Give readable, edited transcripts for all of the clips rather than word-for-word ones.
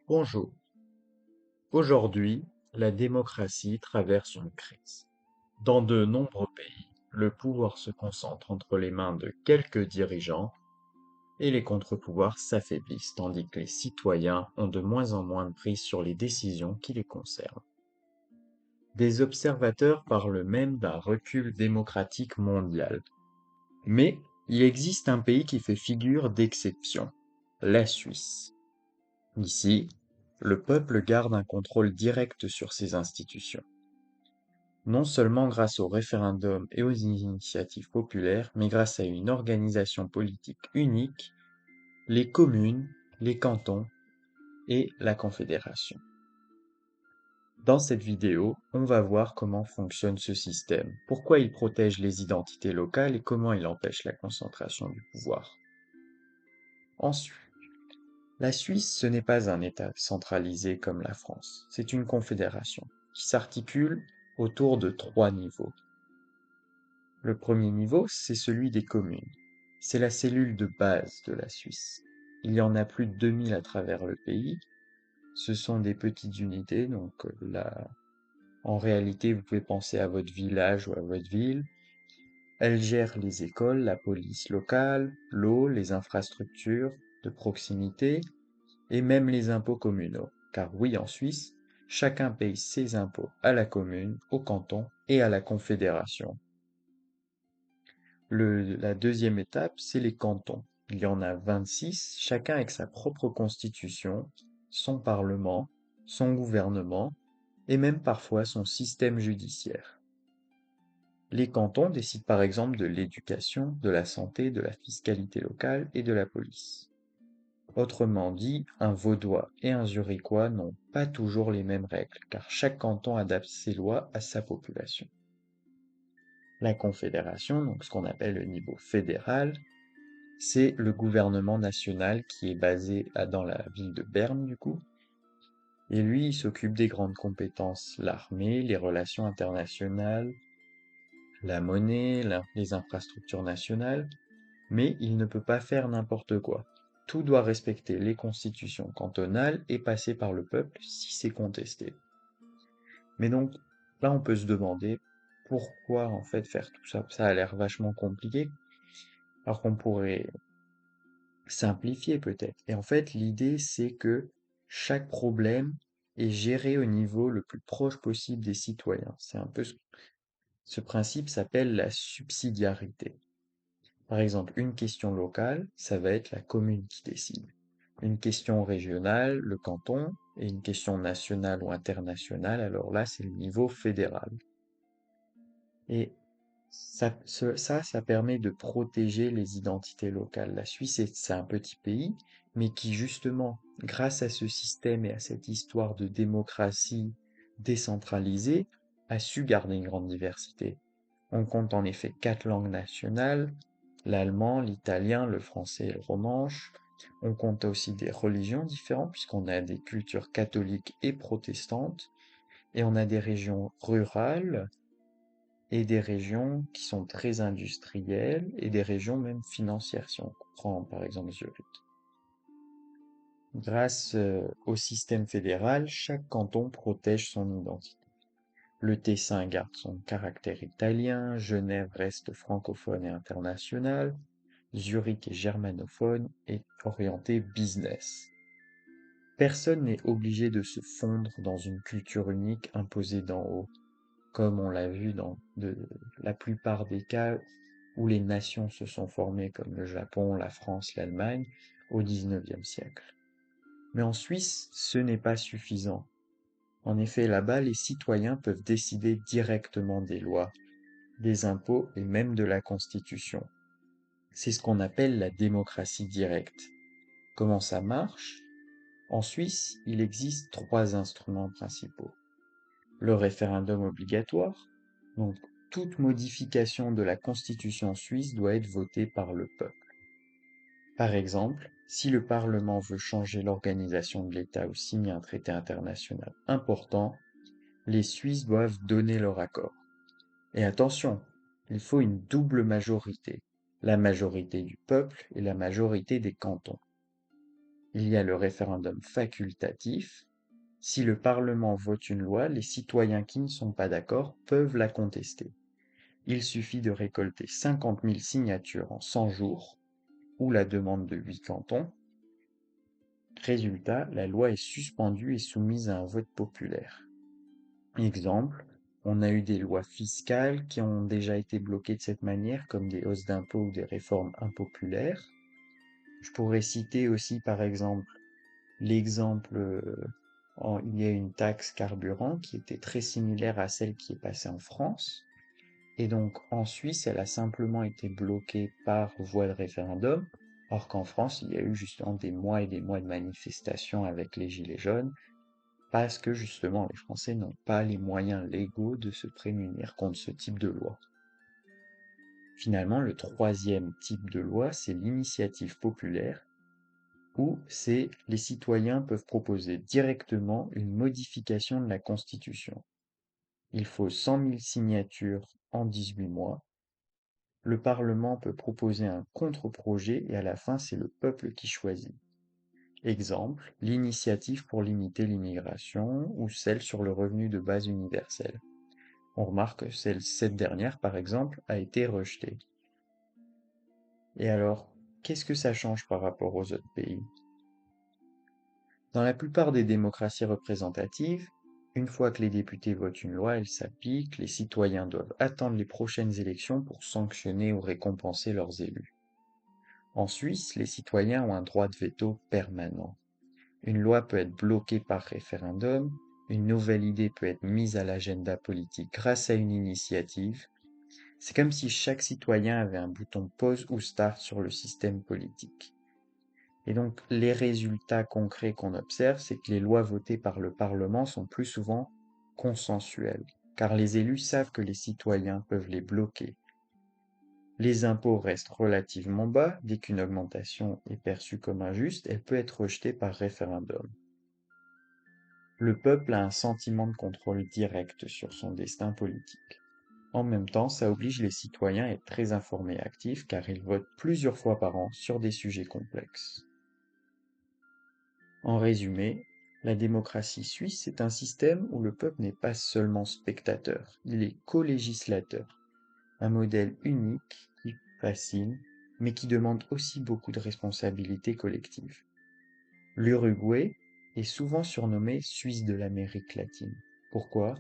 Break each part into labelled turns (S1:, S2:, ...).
S1: Bonjour. Aujourd'hui, la démocratie traverse une crise. Dans de nombreux pays, le pouvoir se concentre entre les mains de quelques dirigeants et les contre-pouvoirs s'affaiblissent, tandis que les citoyens ont de moins en moins de prise sur les décisions qui les concernent. Des observateurs parlent même d'un recul démocratique mondial. Mais il existe un pays qui fait figure d'exception, la Suisse. Ici, le peuple garde un contrôle direct sur ses institutions, non seulement grâce aux référendums et aux initiatives populaires, mais grâce à une organisation politique unique, les communes, les cantons et la confédération. Dans cette vidéo, on va voir comment fonctionne ce système, pourquoi il protège les identités locales et comment il empêche la concentration du pouvoir. Ensuite, la Suisse, ce n'est pas un État centralisé comme la France, c'est une confédération qui s'articule autour de trois niveaux. Le premier niveau, c'est celui des communes. C'est la cellule de base de la Suisse. Il y en a plus de 2000 à travers le pays. Ce sont des petites unités, donc là, en réalité, vous pouvez penser à votre village ou à votre ville. Elles gèrent les écoles, la police locale, l'eau, les infrastructures de proximité, et même les impôts communaux. Car oui, en Suisse, chacun paye ses impôts à la commune, au canton et à la confédération. La deuxième étape, c'est les cantons. Il y en a 26, chacun avec sa propre constitution, son parlement, son gouvernement et même parfois son système judiciaire. Les cantons décident par exemple de l'éducation, de la santé, de la fiscalité locale et de la police. Autrement dit, un Vaudois et un Zurichois n'ont pas toujours les mêmes règles, car chaque canton adapte ses lois à sa population. La Confédération, donc ce qu'on appelle le niveau fédéral, c'est le gouvernement national qui est basé dans la ville de Berne, du coup, et lui, il s'occupe des grandes compétences, l'armée, les relations internationales, la monnaie, les infrastructures nationales, mais il ne peut pas faire n'importe quoi. Tout doit respecter les constitutions cantonales et passer par le peuple si c'est contesté. Mais donc, là, on peut se demander pourquoi en fait faire tout ça. Ça a l'air vachement compliqué, alors qu'on pourrait simplifier peut-être. Et en fait, l'idée, c'est que chaque problème est géré au niveau le plus proche possible des citoyens. C'est un peu ce principe s'appelle la subsidiarité. Par exemple, une question locale, ça va être la commune qui décide. Une question régionale, le canton, et une question nationale ou internationale, alors là, c'est le niveau fédéral. Et ça permet de protéger les identités locales. La Suisse, c'est un petit pays, mais qui justement, grâce à ce système et à cette histoire de démocratie décentralisée, a su garder une grande diversité. On compte en effet 4 langues nationales, l'allemand, l'italien, le français et le romanche. On compte aussi des religions différentes, puisqu'on a des cultures catholiques et protestantes, et on a des régions rurales, et des régions qui sont très industrielles et des régions même financières, si on prend par exemple Zurich. Grâce au système fédéral, chaque canton protège son identité. Le Tessin garde son caractère italien, Genève reste francophone et internationale, Zurich est germanophone et orienté business. Personne n'est obligé de se fondre dans une culture unique imposée d'en haut, comme on l'a vu dans la plupart des cas où les nations se sont formées, comme le Japon, la France, l'Allemagne, au XIXe siècle. Mais en Suisse, ce n'est pas suffisant. En effet, là-bas, les citoyens peuvent décider directement des lois, des impôts et même de la Constitution. C'est ce qu'on appelle la démocratie directe. Comment ça marche? En Suisse, il existe trois instruments principaux. Le référendum obligatoire, donc toute modification de la Constitution suisse doit être votée par le peuple. Par exemple, si le Parlement veut changer l'organisation de l'État ou signer un traité international important, les Suisses doivent donner leur accord. Et attention, il faut une double majorité, la majorité du peuple et la majorité des cantons. Il y a le référendum facultatif. Si le Parlement vote une loi, les citoyens qui ne sont pas d'accord peuvent la contester. Il suffit de récolter 50 000 signatures en 100 jours, ou la demande de 8 cantons. Résultat, la loi est suspendue et soumise à un vote populaire. Exemple, on a eu des lois fiscales qui ont déjà été bloquées de cette manière, comme des hausses d'impôts ou des réformes impopulaires. Je pourrais citer aussi, par exemple, l'exemple, il y a une taxe carburant qui était très similaire à celle qui est passée en France. Et donc, en Suisse, elle a simplement été bloquée par voie de référendum, or qu'en France, il y a eu justement des mois et des mois de manifestations avec les Gilets jaunes, parce que justement, les Français n'ont pas les moyens légaux de se prémunir contre ce type de loi. Finalement, le troisième type de loi, c'est l'initiative populaire, où c'est les citoyens peuvent proposer directement une modification de la Constitution. Il faut 100 000 signatures en 18 mois. Le Parlement peut proposer un contre-projet et à la fin, c'est le peuple qui choisit. Exemple, l'initiative pour limiter l'immigration ou celle sur le revenu de base universel. On remarque que cette dernière, par exemple, a été rejetée. Et alors, qu'est-ce que ça change par rapport aux autres pays? Dans la plupart des démocraties représentatives, une fois que les députés votent une loi, elle s'applique, les citoyens doivent attendre les prochaines élections pour sanctionner ou récompenser leurs élus. En Suisse, les citoyens ont un droit de veto permanent. Une loi peut être bloquée par référendum, une nouvelle idée peut être mise à l'agenda politique grâce à une initiative. C'est comme si chaque citoyen avait un bouton pause ou start sur le système politique. Et donc, les résultats concrets qu'on observe, c'est que les lois votées par le Parlement sont plus souvent consensuelles, car les élus savent que les citoyens peuvent les bloquer. Les impôts restent relativement bas, dès qu'une augmentation est perçue comme injuste, elle peut être rejetée par référendum. Le peuple a un sentiment de contrôle direct sur son destin politique. En même temps, ça oblige les citoyens à être très informés et actifs car ils votent plusieurs fois par an sur des sujets complexes. En résumé, la démocratie suisse est un système où le peuple n'est pas seulement spectateur, il est co-législateur. Un modèle unique qui fascine, mais qui demande aussi beaucoup de responsabilités collectives. L'Uruguay est souvent surnommé Suisse de l'Amérique latine. Pourquoi?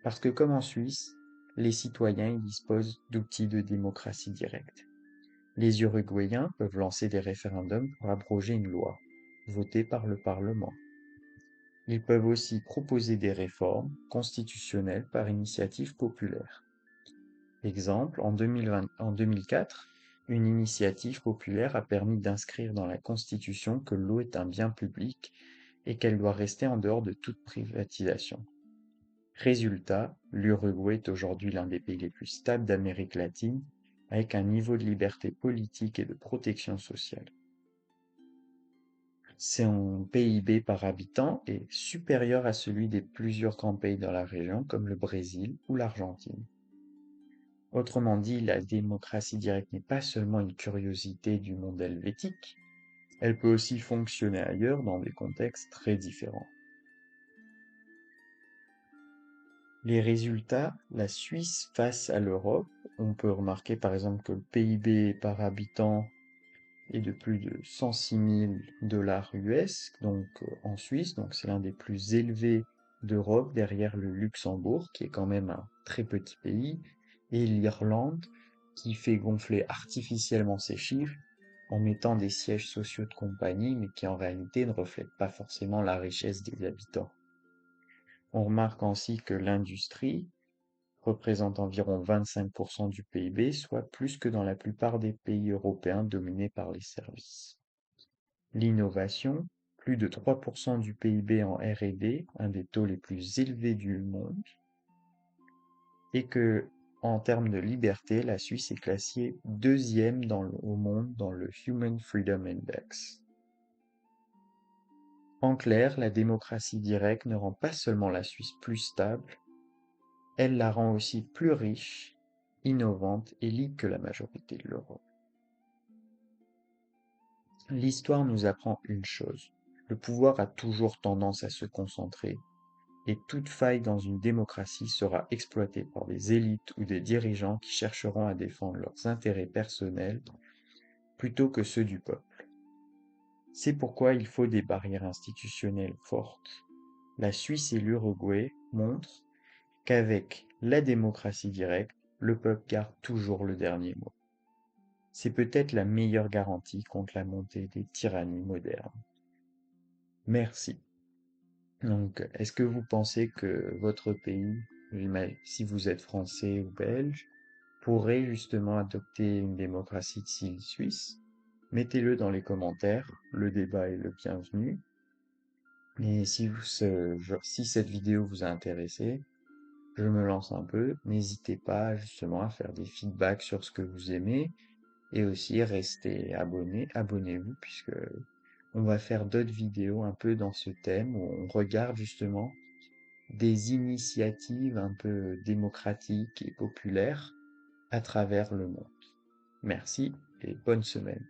S1: Parce que comme en Suisse, les citoyens y disposent d'outils de démocratie directe. Les Uruguayens peuvent lancer des référendums pour abroger une loi, votée par le Parlement. Ils peuvent aussi proposer des réformes constitutionnelles par initiative populaire. Exemple, en 2004, une initiative populaire a permis d'inscrire dans la Constitution que l'eau est un bien public et qu'elle doit rester en dehors de toute privatisation. Résultat, l'Uruguay est aujourd'hui l'un des pays les plus stables d'Amérique latine, avec un niveau de liberté politique et de protection sociale. Son PIB par habitant est supérieur à celui des plusieurs grands pays dans la région, comme le Brésil ou l'Argentine. Autrement dit, la démocratie directe n'est pas seulement une curiosité du monde helvétique, elle peut aussi fonctionner ailleurs dans des contextes très différents. Les résultats, la Suisse face à l'Europe, on peut remarquer par exemple que le PIB par habitant est de plus de 106 000 dollars US, donc en Suisse, donc c'est l'un des plus élevés d'Europe derrière le Luxembourg, qui est quand même un très petit pays, et l'Irlande, qui fait gonfler artificiellement ses chiffres en mettant des sièges sociaux de compagnie, mais qui en réalité ne reflètent pas forcément la richesse des habitants. On remarque ainsi que l'industrie représente environ 25% du PIB, soit plus que dans la plupart des pays européens dominés par les services. L'innovation, plus de 3% du PIB en R&D, un des taux les plus élevés du monde, et que, en termes de liberté, la Suisse est classée deuxième au monde dans le Human Freedom Index. En clair, la démocratie directe ne rend pas seulement la Suisse plus stable, elle la rend aussi plus riche, innovante et libre que la majorité de l'Europe. L'histoire nous apprend une chose. Le pouvoir a toujours tendance à se concentrer, et toute faille dans une démocratie sera exploitée par des élites ou des dirigeants qui chercheront à défendre leurs intérêts personnels plutôt que ceux du peuple. C'est pourquoi il faut des barrières institutionnelles fortes. La Suisse et l'Uruguay montrent qu'avec la démocratie directe, le peuple garde toujours le dernier mot. C'est peut-être la meilleure garantie contre la montée des tyrannies modernes. Merci. Donc, est-ce que vous pensez que votre pays, si vous êtes français ou belge, pourrait justement adopter une démocratie de style suisse? Mettez-le dans les commentaires, le débat est le bienvenu. Et si cette vidéo vous a intéressé, je me lance un peu. N'hésitez pas justement à faire des feedbacks sur ce que vous aimez et aussi restez abonnez-vous puisque on va faire d'autres vidéos un peu dans ce thème où on regarde justement des initiatives un peu démocratiques et populaires à travers le monde. Merci et bonne semaine.